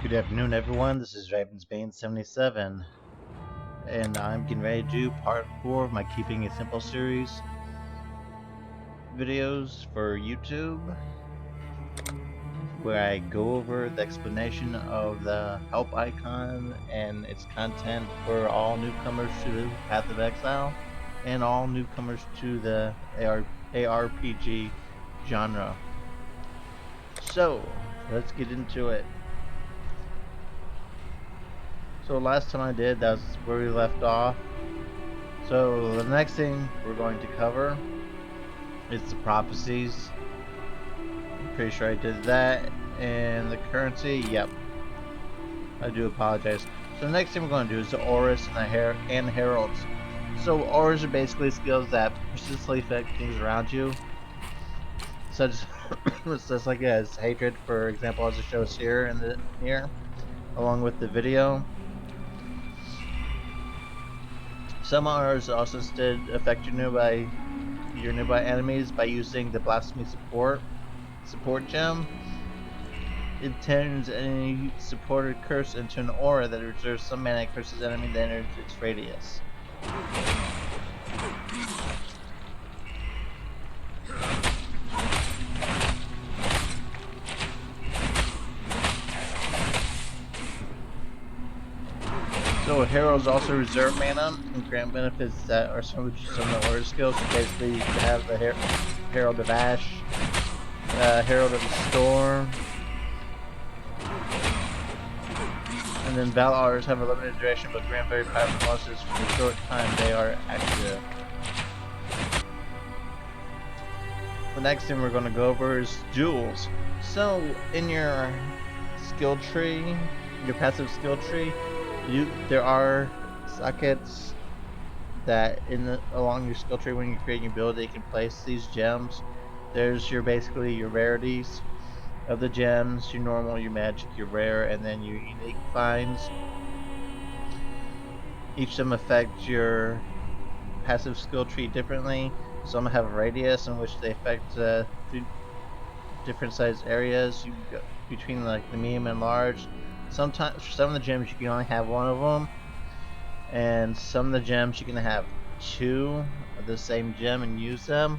Good afternoon, everyone. This is Ravensbane77, and I'm getting ready to do part 4 of my Keeping It Simple series videos for YouTube, where I go over the explanation of the help icon and its content for all newcomers to the Path of Exile and all newcomers to the ARPG genre. So, let's get into it. So last time I did, that's where we left off. So the next thing we're going to cover is the prophecies. I'm pretty sure I did that. And the currency, yep. I do apologize. So the next thing we're going to do is the auras and the heralds. So auras are basically skills that persistently affect things around you. Such like as hatred, for example, as it shows here along with the video. Some auras also instead affect your nearby enemies by using the blasphemy support gem. It turns any supported curse into an aura that reserves some mana that curses enemy that enters its radius. So heralds also reserve mana and grant benefits that are some of the aura skills. So basically, you can have the Herald of Ash, Herald of the Storm, and then Val auras have a limited duration but grant very powerful monsters for the short time they are active. The next thing we're going to go over is jewels. So in your skill tree, your passive skill tree, there are sockets that along your skill tree when you create your ability you can place these gems. There's basically your rarities of the gems, your normal, your magic, your rare, and then your unique finds. Each of them affect your passive skill tree differently. Some have a radius in which they affect different sized areas. You go between like the medium and large. Sometimes for some of the gems you can only have one of them, and some of the gems you can have two of the same gem and use them.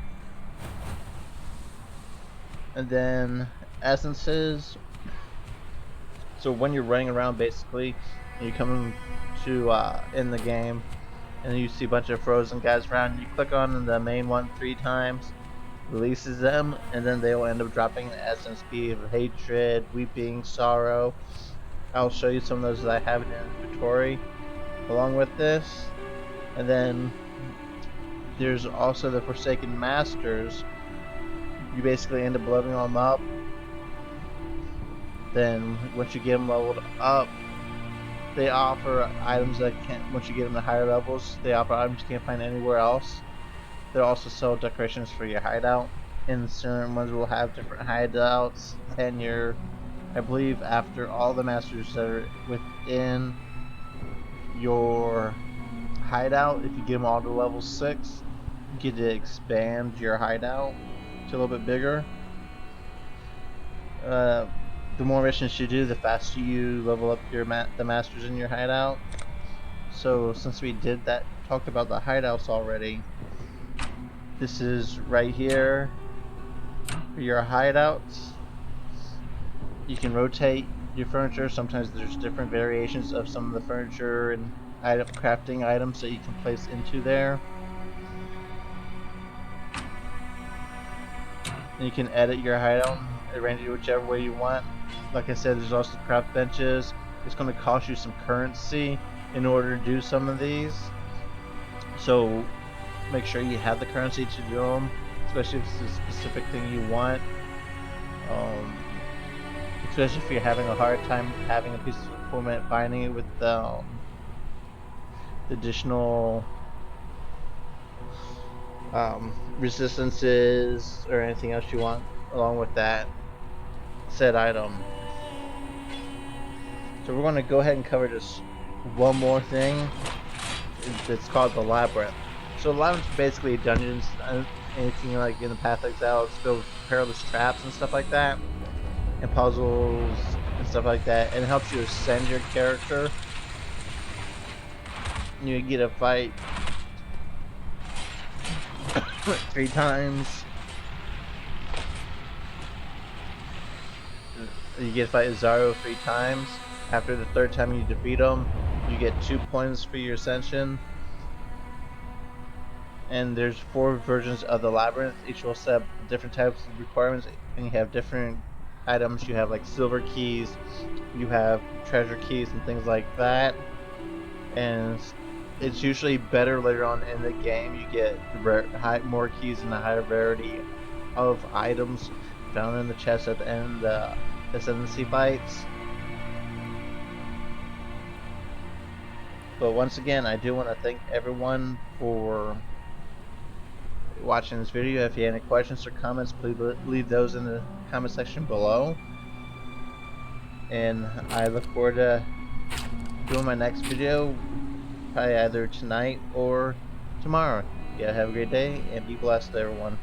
And then essences. So when you're running around, basically, you come to in the game, and you see a bunch of frozen guys around. You click on the main one 3 times, releases them, and then they will end up dropping the essence key of hatred, weeping, sorrow. I'll show you some of those that I have in inventory along with this. And then there's also the Forsaken Masters. You basically end up leveling them up. Then once you get them leveled up, they offer items that once you get them to higher levels, they offer items you can't find anywhere else. They also sell decorations for your hideout, and certain ones will have different hideouts, and I believe after all the masters that are within your hideout, if you get them all to level 6, you get to expand your hideout to a little bit bigger. The more missions you do, the faster you level up the masters in your hideout. So since we talked about the hideouts already, this is right here for your hideouts. You can rotate your furniture. Sometimes there's different variations of some of the furniture and crafting items that you can place into there. And you can edit your hideout, arrange it whichever way you want. Like I said, there's also craft benches. It's going to cost you some currency in order to do some of these. So make sure you have the currency to do them, especially if it's a specific thing you want. Especially if you're having a hard time having a piece of equipment, finding it with the additional resistances or anything else you want along with that said item. So we're going to go ahead and cover just one more thing. It's called the Labyrinth. So the Labyrinth is basically dungeons, anything like in the Path of Exile. It's filled with perilous traps and stuff like that, and puzzles and stuff like that, and it helps you ascend your character. You get a fight 3 times. You get to fight Zaro 3 times. After the 3rd time you defeat him, you get 2 points for your ascension. And there's 4 versions of the labyrinth. Each will set different types of requirements, and you have different items. You have like silver keys, you have treasure keys and things like that. And it's usually better later on in the game. You get more keys and a higher rarity of items found in the chest at the end of the ascendancy fights. But once again, I do want to thank everyone for watching this video. If you have any questions or comments, please leave those in the comment section below. And I look forward to doing my next video, probably either tonight or tomorrow. Yeah, have a great day and be blessed, everyone.